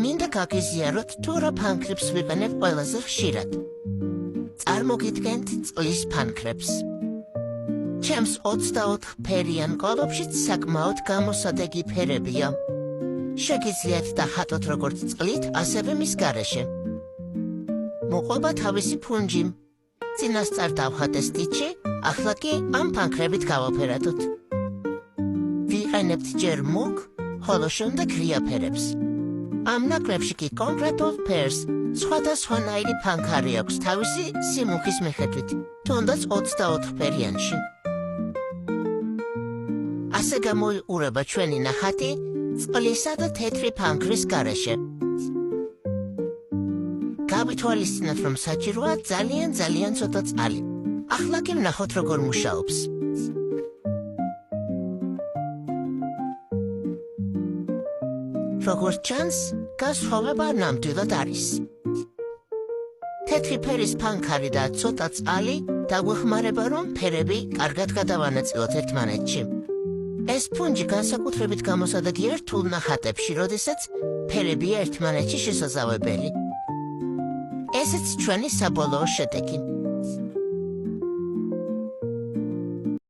მინდა გაგიზიაროთ თუ რა ფანქრებს ვიყენებ ყველაზე ხშირად. წარმოგიდგენთ წყლის ფანქრებს. ჩემს 24 ფერიან კოლოფშიც საკმაოდ გამოსადეგი ფერებია. შეგიძლიათ დახატოთ როგორც წყლით, ასევე მის გარეშე. მოყვება თავისი ფუნჯი. წინასწარ დავხატე სტიჩი, ახლა კი ამ ფანქრებით გავაფერადოთ. ვიყენებთ ჯერ მუქ, ხოლო შემდეგ ღია ფერებს. ამ ნაკრებში კი კონკრეტულ ფერს სხვადასხვანაირი ფანქარი აქვს თავისი სიმუქის მიხედვით, თუნდაც 24 ფერიანში. ასე გამოიყურება ჩვენი ნახატი წყლისა და თეთრი ფანქრის გარეშე. გავითვალისწინოთ, რომ საჭიროა ძალიან ცოტა წყალი. ახლა კი ვნახოთ როგორ მუშაობს. როგორც ჩანს, განსხვავება ნამდვილად არის. თეთრი ფერის ფანქარი და ცოტა წყალი დაგვეხმარება, რომ ფერები კარგად გადავანაწილოთ ერთმანეთში. ეს ფუნჯი განსაკუთრებით გამოსადეგია რთულ ნახატებში, როდესაც ფერებია ერთმანეთში შესაძლებელი. ესეც ჩვენი საბოლოო შედეგი.